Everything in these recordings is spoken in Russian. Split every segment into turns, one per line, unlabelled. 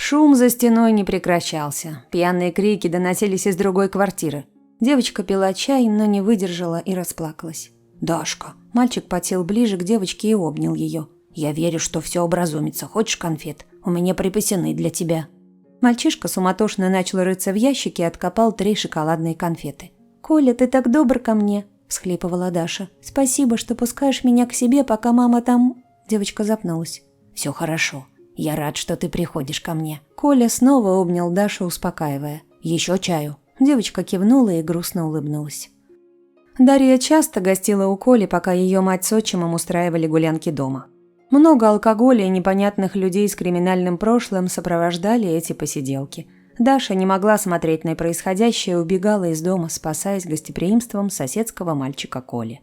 Шум за стеной не прекращался. Пьяные крики доносились из другой квартиры. Девочка пила чай, но не выдержала и расплакалась. «Дашка!» Мальчик подсел ближе к девочке и обнял ее. «Я верю, что все образумится. Хочешь конфет? У меня припасены для тебя». Мальчишка суматошно начал рыться в ящике и откопал 3 шоколадные конфеты. «Коля, ты так добр ко мне!» – всхлипывала Даша. «Спасибо, что пускаешь меня к себе, пока мама там...» Девочка запнулась. «Все хорошо. Я рад, что ты приходишь ко мне». Коля снова обнял Дашу, успокаивая. «Еще чаю?» Девочка кивнула и грустно улыбнулась. Дарья часто гостила у Коли, пока ее мать с отчимом устраивали гулянки дома. Много алкоголя и непонятных людей с криминальным прошлым сопровождали эти посиделки. Даша не могла смотреть на происходящее и убегала из дома, спасаясь гостеприимством соседского мальчика Коли.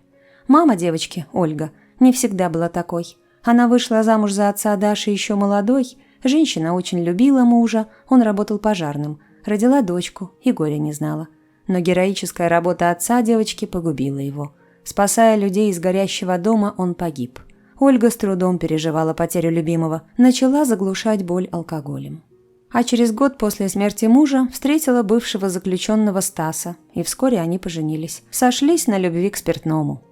Мама девочки, Ольга, не всегда была такой. Она вышла замуж за отца Даши еще молодой, женщина очень любила мужа, он работал пожарным, родила дочку и горя не знала. Но героическая работа отца девочки погубила его. Спасая людей из горящего дома, он погиб. Ольга с трудом переживала потерю любимого, начала заглушать боль алкоголем. А через год после смерти мужа встретила бывшего заключенного Стаса, и вскоре они поженились. Сошлись на любви к спиртному.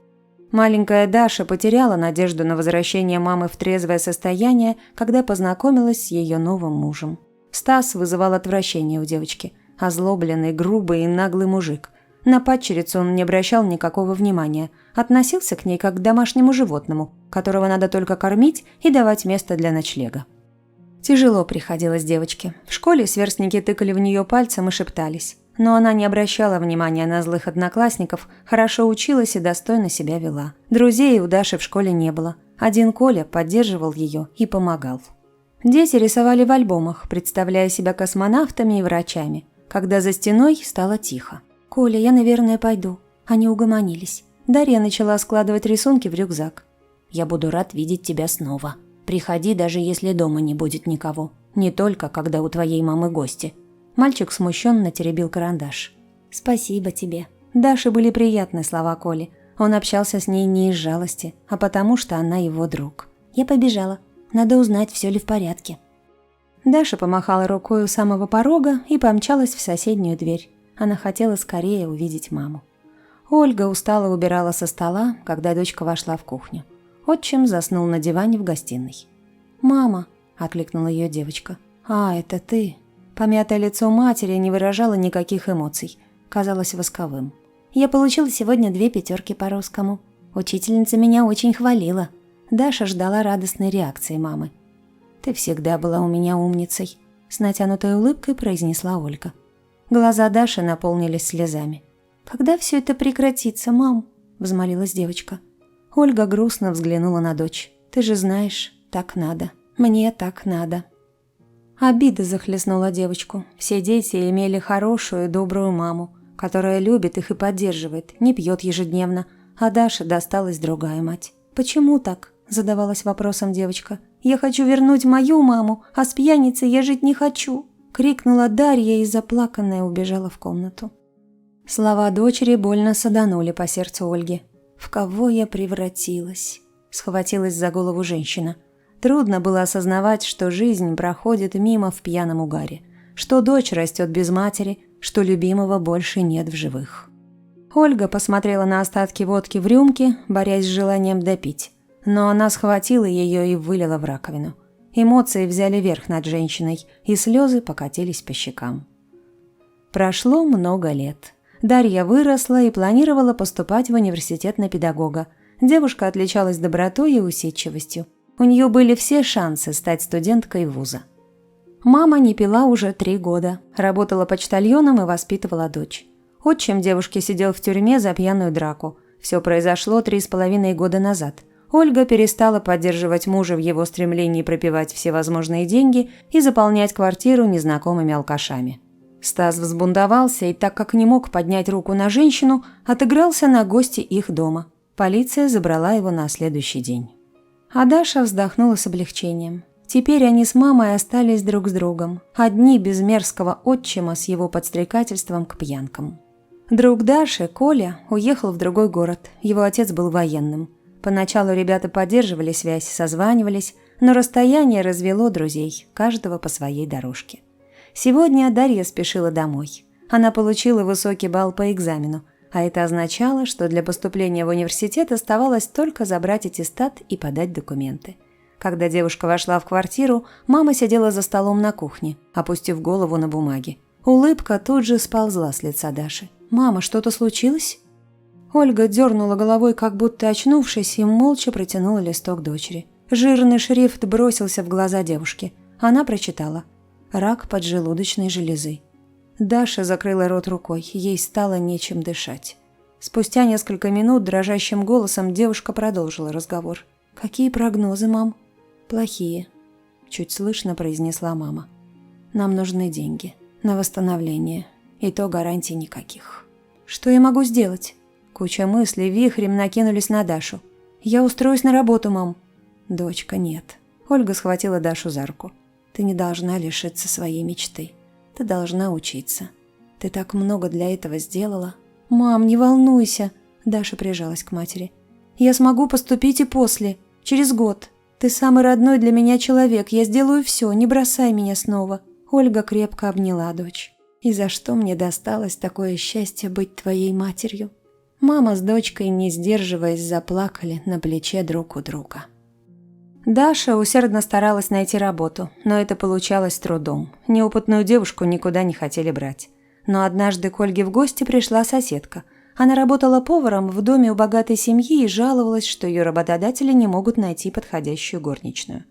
Маленькая Даша потеряла надежду на возвращение мамы в трезвое состояние, когда познакомилась с ее новым мужем. Стас вызывал отвращение у девочки. Озлобленный, грубый и наглый мужик. На падчерицу он не обращал никакого внимания, относился к ней как к домашнему животному, которого надо только кормить и давать место для ночлега. Тяжело приходилось девочке. В школе сверстники тыкали в нее пальцем и шептались. Но она не обращала внимания на злых одноклассников, хорошо училась и достойно себя вела. Друзей у Даши в школе не было. Один Коля поддерживал ее и помогал. Дети рисовали в альбомах, представляя себя космонавтами и врачами. Когда за стеной стало тихо. «Коля, я, наверное, пойду». Они угомонились. Дарья начала складывать рисунки в рюкзак. «Я буду рад видеть тебя снова. Приходи, даже если дома не будет никого. Не только, когда у твоей мамы гости». Мальчик смущенно теребил карандаш. «Спасибо тебе». Даше были приятны слова Коли. Он общался с ней не из жалости, а потому что она его друг. «Я побежала. Надо узнать, все ли в порядке». Даша помахала рукой у самого порога и помчалась в соседнюю дверь. Она хотела скорее увидеть маму. Ольга устало убирала со стола, когда дочка вошла в кухню. Отчим заснул на диване в гостиной. «Мама!» – окликнула ее девочка. «А, это ты!» Помятое лицо матери не выражало никаких эмоций. Казалось восковым. «Я получила сегодня 2 5 по русскому. Учительница меня очень хвалила». Даша ждала радостной реакции мамы. «Ты всегда была у меня умницей», – с натянутой улыбкой произнесла Ольга. Глаза Даши наполнились слезами. «Когда все это прекратится, мам?» – взмолилась девочка. Ольга грустно взглянула на дочь. «Ты же знаешь, так надо. Мне так надо». Обида захлестнула девочку. Все дети имели хорошую, добрую маму, которая любит их и поддерживает, не пьет ежедневно, а Даше досталась другая мать. «Почему так?» – задавалась вопросом девочка. «Я хочу вернуть мою маму, а с пьяницей я жить не хочу!» – крикнула Дарья и заплаканная убежала в комнату. Слова дочери больно саданули по сердцу Ольги. «В кого я превратилась?» – схватилась за голову женщина. Трудно было осознавать, что жизнь проходит мимо в пьяном угаре, что дочь растет без матери, что любимого больше нет в живых. Ольга посмотрела на остатки водки в рюмке, борясь с желанием допить. Но она схватила ее и вылила в раковину. Эмоции взяли верх над женщиной, и слезы покатились по щекам. Прошло много лет. Дарья выросла и планировала поступать в университет на педагога. Девушка отличалась добротой и усидчивостью. У нее были все шансы стать студенткой вуза. Мама не пила уже 3 года, работала почтальоном и воспитывала дочь. Отчим девушки сидел в тюрьме за пьяную драку. Все произошло 3,5 года назад. Ольга перестала поддерживать мужа в его стремлении пропивать всевозможные деньги и заполнять квартиру незнакомыми алкашами. Стас взбунтовался и, так как не мог поднять руку на женщину, отыгрался на гости их дома. Полиция забрала его на следующий день. А Даша вздохнула с облегчением. Теперь они с мамой остались друг с другом, одни без мерзкого отчима с его подстрекательством к пьянкам. Друг Даши, Коля, уехал в другой город, его отец был военным. Поначалу ребята поддерживали связь, созванивались, Но расстояние развело друзей, каждого по своей дорожке. Сегодня Дарья спешила домой. Она получила высокий балл по экзамену, а это означало, что для поступления в университет оставалось только забрать аттестат и подать документы. Когда девушка вошла в квартиру, мама сидела за столом на кухне, опустив голову на бумаги. Улыбка тут же сползла с лица Даши. «Мама, что-то случилось?» Ольга дернула головой, как будто очнувшись, и молча протянула листок дочери. Жирный шрифт бросился в глаза девушки. Она прочитала: «Рак поджелудочной железы». Даша закрыла рот рукой, ей стало нечем дышать. Спустя несколько минут дрожащим голосом девушка продолжила разговор. «Какие прогнозы, мам?» «Плохие», – чуть слышно произнесла мама. «Нам нужны деньги на восстановление, и то гарантий никаких». «Что я могу сделать?» Куча мыслей вихрем накинулись на Дашу. «Я устроюсь на работу, мам». «Дочка, нет». Ольга схватила Дашу за руку. «Ты не должна лишиться своей мечты. Ты должна учиться. Ты так много для этого сделала». «Мам, не волнуйся», – Даша прижалась к матери. «Я смогу поступить и после, через год. Ты самый родной для меня человек, я сделаю все, не бросай меня снова». Ольга крепко обняла дочь. «И за что мне досталось такое счастье быть твоей матерью?» Мама с дочкой, не сдерживаясь, заплакали на плече друг у друга. Даша усердно старалась найти работу, но это получалось с трудом. Неопытную девушку никуда не хотели брать. Но однажды к Ольге в гости пришла соседка. Она работала поваром в доме у богатой семьи и жаловалась, что ее работодатели не могут найти подходящую горничную.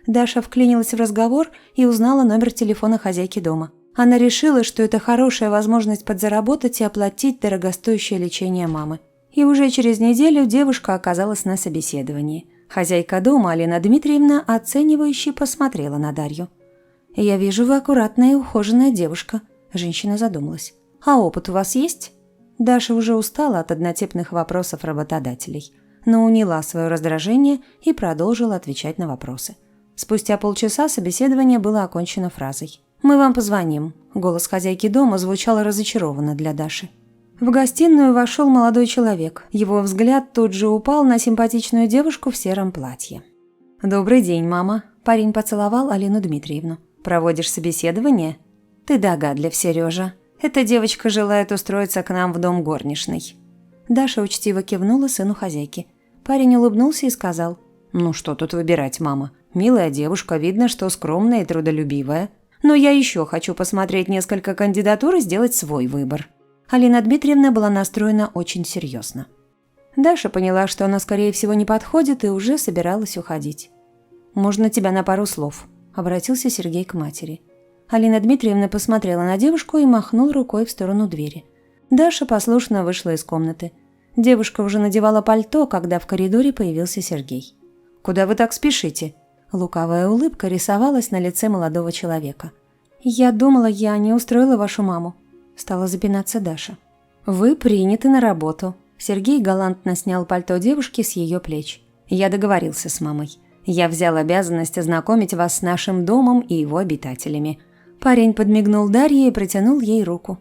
Даша вклинилась в разговор и узнала номер телефона хозяйки дома. Она решила, что это хорошая возможность подзаработать и оплатить дорогостоящее лечение мамы. И уже через неделю девушка оказалась на собеседовании. Хозяйка дома, Алина Дмитриевна, оценивающе посмотрела на Дарью. «Я вижу, вы аккуратная и ухоженная девушка», – женщина задумалась. «А опыт у вас есть?» Даша уже устала от однотипных вопросов работодателей, но уняла свое раздражение и продолжила отвечать на вопросы. Спустя полчаса собеседование было окончено фразой: «Мы вам позвоним». Голос хозяйки дома звучал разочарованно для Даши. В гостиную вошел молодой человек. Его взгляд тут же упал на симпатичную девушку в сером платье. «Добрый день, мама». Парень поцеловал Алину Дмитриевну. «Проводишь собеседование?» «Ты догадлив, Сережа. Эта девочка желает устроиться к нам в дом горничной». Даша учтиво кивнула сыну хозяйки. Парень улыбнулся и сказал: «Ну что тут выбирать, мама? Милая девушка, видно, что скромная и трудолюбивая. Но я еще хочу посмотреть несколько кандидатур и сделать свой выбор». Алина Дмитриевна была настроена очень серьезно. Даша поняла, что она, скорее всего, не подходит, и уже собиралась уходить. «Можно тебя на пару слов?» – обратился Сергей к матери. Алина Дмитриевна посмотрела на девушку и махнула рукой в сторону двери. Даша послушно вышла из комнаты. Девушка уже надевала пальто, когда в коридоре появился Сергей. «Куда вы так спешите?» Лукавая улыбка рисовалась на лице молодого человека. «Я думала, я не устроила вашу маму», – стала запинаться Даша. «Вы приняты на работу». Сергей галантно снял пальто девушки с ее плеч. «Я договорился с мамой. Я взял обязанность ознакомить вас с нашим домом и его обитателями». Парень подмигнул Дарье и протянул ей руку.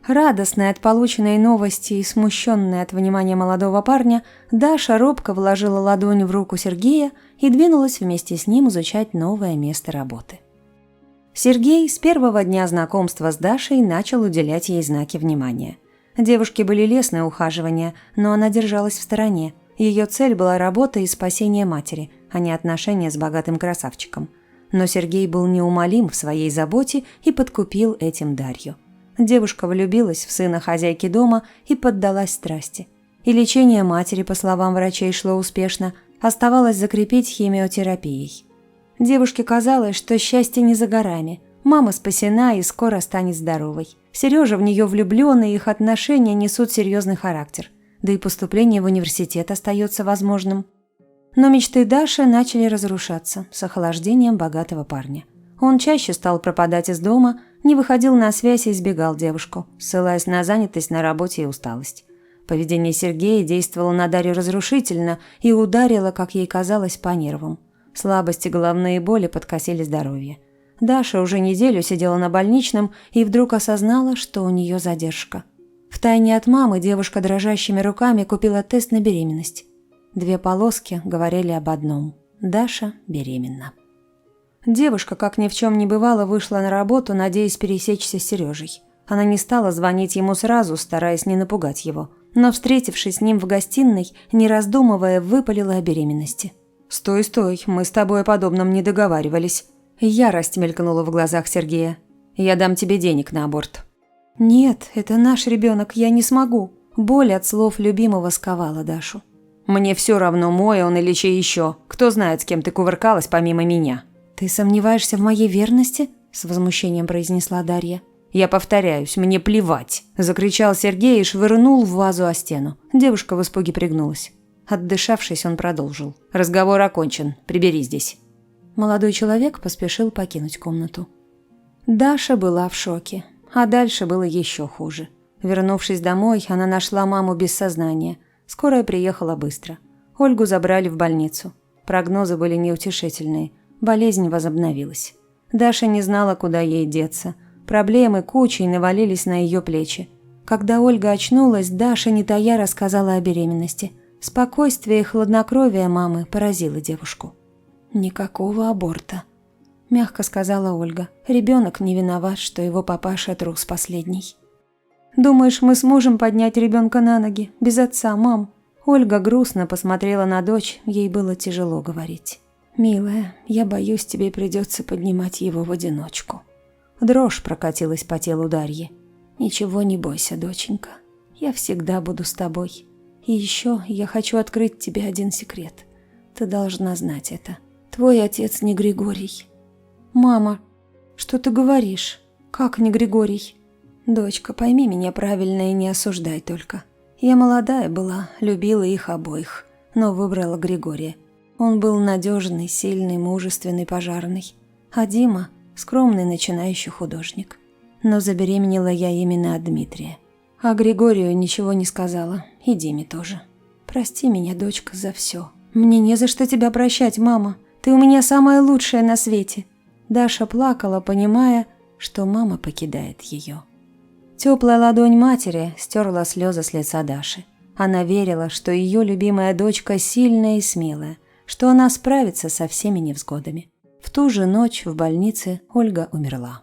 Радостная от полученной новости и смущенная от внимания молодого парня, Даша робко вложила ладонь в руку Сергея и двинулась вместе с ним изучать новое место работы. Сергей с первого дня знакомства с Дашей начал уделять ей знаки внимания. Девушке были лестные ухаживания, но она держалась в стороне. Ее цель была работа и спасение матери, а не отношения с богатым красавчиком. Но Сергей был неумолим в своей заботе и подкупил этим Дарью. Девушка влюбилась в сына хозяйки дома и поддалась страсти. И лечение матери, по словам врачей, шло успешно, оставалось закрепить химиотерапией. Девушке казалось, что счастье не за горами. Мама спасена и скоро станет здоровой. Сережа в нее влюблен, и их отношения несут серьезный характер. Да и поступление в университет остается возможным. Но мечты Даши начали разрушаться с охлаждением богатого парня. Он чаще стал пропадать из дома, не выходил на связь и избегал девушку, ссылаясь на занятость на работе и усталость. Поведение Сергея действовало на Дарью разрушительно и ударило, как ей казалось, по нервам. Слабости, головные боли подкосили здоровье. Даша уже неделю сидела на больничном и вдруг осознала, что у нее задержка. Втайне от мамы девушка дрожащими руками купила тест на беременность. 2 полоски говорили об одном – Даша беременна. Девушка, как ни в чем не бывало, вышла на работу, надеясь пересечься с Сережей. Она не стала звонить ему сразу, стараясь не напугать его. Но, встретившись с ним в гостиной, не раздумывая, выпалила о беременности. «Стой, стой, мы с тобой о подобном не договаривались». Ярость мелькнула в глазах Сергея. «Я дам тебе денег на аборт». «Нет, это наш ребенок, я не смогу». Боль от слов любимого сковала Дашу. «Мне все равно, мой он или чей еще. Кто знает, с кем ты кувыркалась помимо меня». «Ты сомневаешься в моей верности?» – с возмущением произнесла Дарья. «Я повторяюсь, мне плевать!» – закричал Сергей и швырнул в вазу о стену. Девушка в испуге пригнулась. Отдышавшись, он продолжил. «Разговор окончен. Прибери здесь». Молодой человек поспешил покинуть комнату. Даша была в шоке, а дальше было еще хуже. Вернувшись домой, она нашла маму без сознания. Скорая приехала быстро. Ольгу забрали в больницу. Прогнозы были неутешительные. Болезнь возобновилась. Даша не знала, куда ей деться. Проблемы кучей навалились на ее плечи. Когда Ольга очнулась, Даша, не тая, рассказала о беременности. Спокойствие и хладнокровие мамы поразило девушку. «Никакого аборта», – мягко сказала Ольга. «Ребенок не виноват, что его папаша трус последний». «Думаешь, мы сможем поднять ребенка на ноги? Без отца, мам?» Ольга грустно посмотрела на дочь, ей было тяжело говорить. «Милая, я боюсь, тебе придется поднимать его в одиночку». Дрожь прокатилась по телу Дарьи. «Ничего не бойся, доченька. Я всегда буду с тобой. И еще я хочу открыть тебе один секрет. Ты должна знать это. Твой отец не Григорий». «Мама, что ты говоришь? Как не Григорий?» «Дочка, пойми меня правильно и не осуждай только. Я молодая была, любила их обоих, но выбрала Григория. Он был надежный, сильный, мужественный пожарный. А Дима – скромный начинающий художник. Но забеременела я именно от Дмитрия. А Григорию ничего не сказала, и Диме тоже. Прости меня, дочка, за все». «Мне не за что тебя прощать, мама. Ты у меня самая лучшая на свете». Даша плакала, понимая, что мама покидает ее. Теплая ладонь матери стерла слезы с лица Даши. Она верила, что ее любимая дочка сильная и смелая, что она справится со всеми невзгодами. В ту же ночь в больнице Ольга умерла.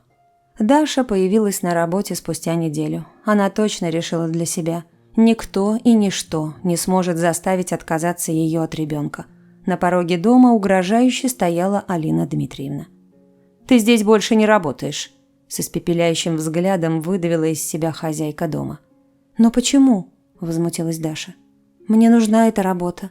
Даша появилась на работе спустя неделю. Она точно решила для себя: никто и ничто не сможет заставить отказаться ее от ребенка. На пороге дома угрожающе стояла Алина Дмитриевна. «Ты здесь больше не работаешь», – с испепеляющим взглядом выдавила из себя хозяйка дома. «Но почему?» – возмутилась Даша. «Мне нужна эта работа».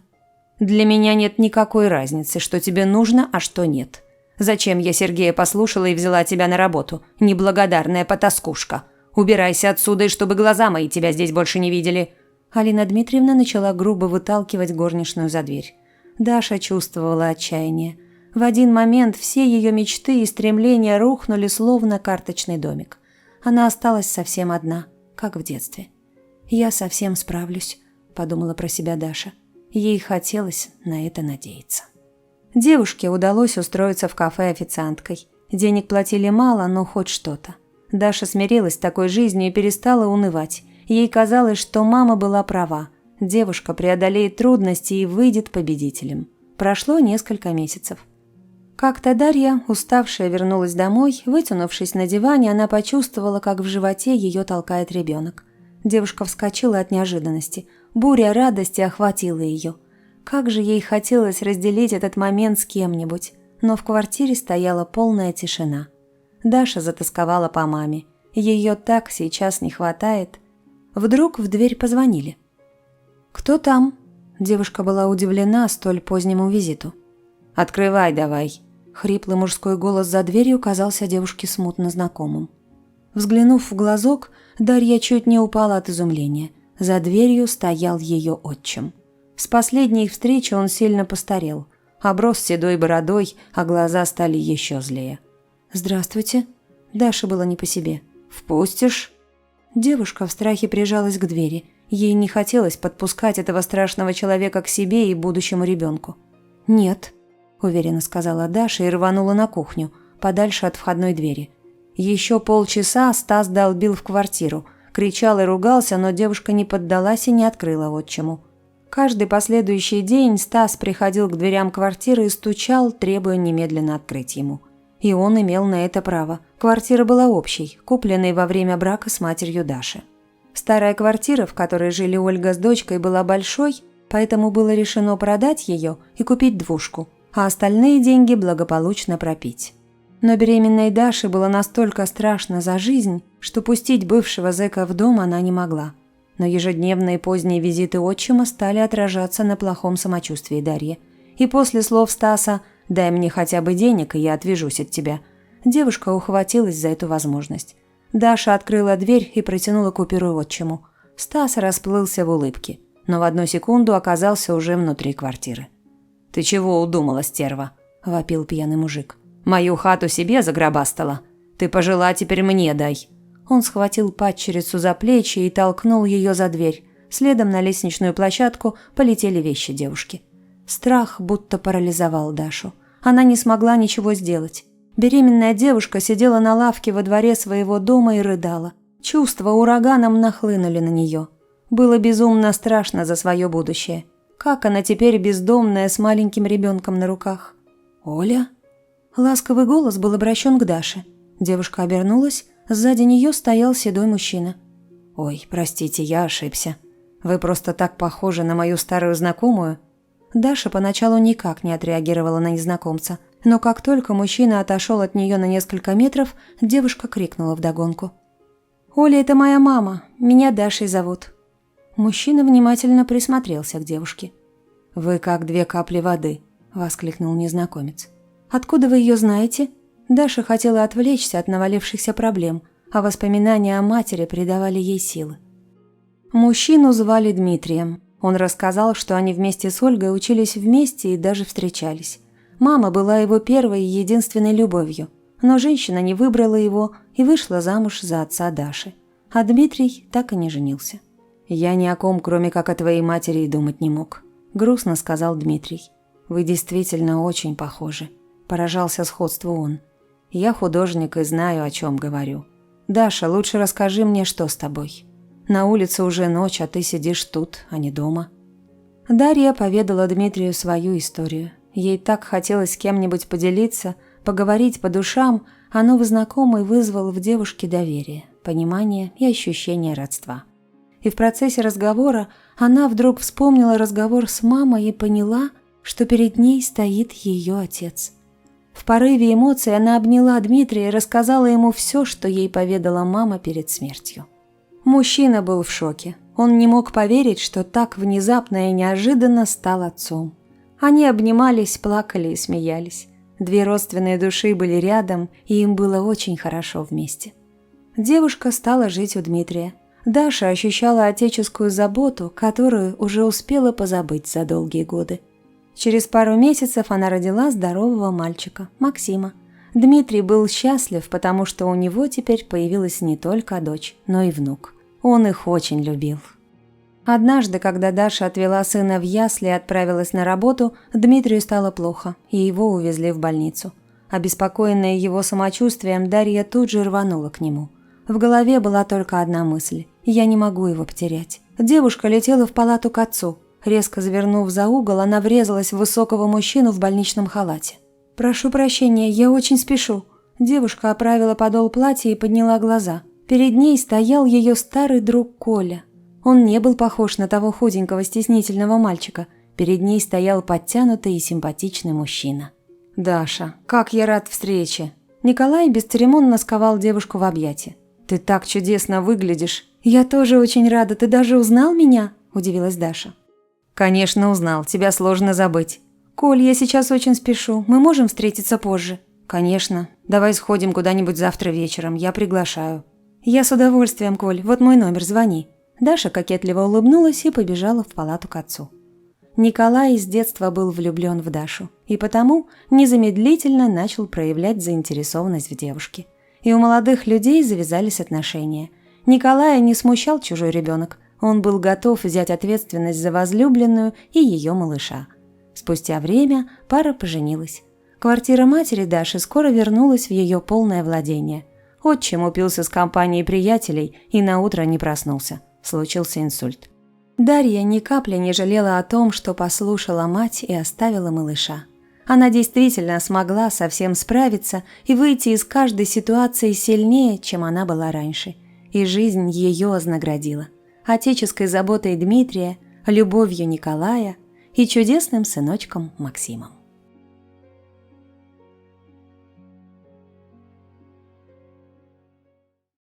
«Для меня нет никакой разницы, что тебе нужно, а что нет. Зачем я Сергея послушала и взяла тебя на работу, неблагодарная потаскушка? Убирайся отсюда, и чтобы глаза мои тебя здесь больше не видели». Алина Дмитриевна начала грубо выталкивать горничную за дверь. Даша чувствовала отчаяние. В один момент все ее мечты и стремления рухнули, словно карточный домик. Она осталась совсем одна, как в детстве. «Я совсем справлюсь», – подумала про себя Даша. Ей хотелось на это надеяться. Девушке удалось устроиться в кафе официанткой. Денег платили мало, но хоть что-то. Даша смирилась с такой жизнью и перестала унывать. Ей казалось, что мама была права. Девушка преодолеет трудности и выйдет победителем. Прошло несколько месяцев. Как-то Дарья, уставшая, вернулась домой. Вытянувшись на диване, она почувствовала, как в животе ее толкает ребенок. Девушка вскочила от неожиданности. Буря радости охватила ее. Как же ей хотелось разделить этот момент с кем-нибудь. Но в квартире стояла полная тишина. Даша затосковала по маме. Ее так сейчас не хватает. Вдруг в дверь позвонили. «Кто там?» Девушка была удивлена столь позднему визиту. «Открывай давай!» Хриплый мужской голос за дверью казался девушке смутно знакомым. Взглянув в глазок, Дарья чуть не упала от изумления. За дверью стоял ее отчим. С последней встречи он сильно постарел. Оброс седой бородой, а глаза стали еще злее. «Здравствуйте». Даше было не по себе. «Впустишь?» Девушка в страхе прижалась к двери. Ей не хотелось подпускать этого страшного человека к себе и будущему ребенку. «Нет», – уверенно сказала Даша и рванула на кухню, подальше от входной двери. Еще полчаса Стас долбил в квартиру, кричал и ругался, но девушка не поддалась и не открыла отчиму. Каждый последующий день Стас приходил к дверям квартиры и стучал, требуя немедленно открыть ему. И он имел на это право. Квартира была общей, купленной во время брака с матерью Даши. Старая квартира, в которой жили Ольга с дочкой, была большой, поэтому было решено продать ее и купить двушку, а остальные деньги благополучно пропить. Но беременной Даше было настолько страшно за жизнь, что пустить бывшего зэка в дом она не могла. Но ежедневные поздние визиты отчима стали отражаться на плохом самочувствии Дарьи. И после слов Стаса «дай мне хотя бы денег, и я отвяжусь от тебя», девушка ухватилась за эту возможность. Даша открыла дверь и протянула купюру отчиму. Стас расплылся в улыбке, но в одну секунду оказался уже внутри квартиры. «Ты чего удумала, стерва?» – вопил пьяный мужик. «Мою хату себе загробастала. Ты пожила, теперь мне дай». Он схватил падчерицу за плечи и толкнул ее за дверь. Следом на лестничную площадку полетели вещи девушки. Страх будто парализовал Дашу. Она не смогла ничего сделать. Беременная девушка сидела на лавке во дворе своего дома и рыдала. Чувства ураганом нахлынули на нее. Было безумно страшно за свое будущее. Как она теперь бездомная с маленьким ребенком на руках? «Оля?» Ласковый голос был обращен к Даше. Девушка обернулась, сзади нее стоял седой мужчина. «Ой, простите, я ошибся. Вы просто так похожи на мою старую знакомую». Даша поначалу никак не отреагировала на незнакомца, но как только мужчина отошел от нее на несколько метров, девушка крикнула вдогонку. «Оля, это моя мама, меня Дашей зовут». Мужчина внимательно присмотрелся к девушке. «Вы как две капли воды», – воскликнул незнакомец. «Откуда вы ее знаете?» Даша хотела отвлечься от навалившихся проблем, а воспоминания о матери придавали ей силы. Мужчину звали Дмитрием. Он рассказал, что они вместе с Ольгой учились вместе и даже встречались. Мама была его первой и единственной любовью, но женщина не выбрала его и вышла замуж за отца Даши. А Дмитрий так и не женился. «Я ни о ком, кроме как о твоей матери, и думать не мог», – грустно сказал Дмитрий. «Вы действительно очень похожи», – поражался сходству он. «Я художник и знаю, о чем говорю. Даша, лучше расскажи мне, что с тобой. На улице уже ночь, а ты сидишь тут, а не дома». Дарья поведала Дмитрию свою историю. Ей так хотелось с кем-нибудь поделиться, поговорить по душам, а новый знакомый вызвал в девушке доверие, понимание и ощущение родства. И в процессе разговора она вдруг вспомнила разговор с мамой и поняла, что перед ней стоит ее отец. В порыве эмоций она обняла Дмитрия и рассказала ему все, что ей поведала мама перед смертью. Мужчина был в шоке. Он не мог поверить, что так внезапно и неожиданно стал отцом. Они обнимались, плакали и смеялись. Две родственные души были рядом, и им было очень хорошо вместе. Девушка стала жить у Дмитрия. Даша ощущала отеческую заботу, которую уже успела позабыть за долгие годы. Через пару месяцев она родила здорового мальчика, Максима. Дмитрий был счастлив, потому что у него теперь появилась не только дочь, но и внук. Он их очень любил. Однажды, когда Даша отвела сына в ясли и отправилась на работу, Дмитрию стало плохо, и его увезли в больницу. Обеспокоенная его самочувствием, Дарья тут же рванула к нему. В голове была только одна мысль – я не могу его потерять. Девушка летела в палату к отцу. Резко завернув за угол, она врезалась в высокого мужчину в больничном халате. «Прошу прощения, я очень спешу». Девушка оправила подол платья и подняла глаза. Перед ней стоял ее старый друг Коля. Он не был похож на того худенького стеснительного мальчика. Перед ней стоял подтянутый и симпатичный мужчина. «Даша, как я рад встрече!» Николай бесцеремонно сковал девушку в объятия. «Ты так чудесно выглядишь!» «Я тоже очень рада, ты даже узнал меня?» – удивилась Даша. «Конечно узнал, тебя сложно забыть». «Коль, я сейчас очень спешу, мы можем встретиться позже?» «Конечно, давай сходим куда-нибудь завтра вечером, я приглашаю». «Я с удовольствием, Коль, вот мой номер, звони». Даша кокетливо улыбнулась и побежала в палату к отцу. Николай с детства был влюблен в Дашу и потому незамедлительно начал проявлять заинтересованность в девушке. И у молодых людей завязались отношения. Николая не смущал чужой ребенок, он был готов взять ответственность за возлюбленную и ее малыша. Спустя время пара поженилась. Квартира матери Даши скоро вернулась в ее полное владение. Отчим упился с компанией приятелей и наутро не проснулся. Случился инсульт. Дарья ни капли не жалела о том, что послушала мать и оставила малыша. Она действительно смогла совсем справиться и выйти из каждой ситуации сильнее, чем она была раньше. И жизнь ее вознаградила. Отеческой заботой Дмитрия, любовью Николая и чудесным сыночком Максимом.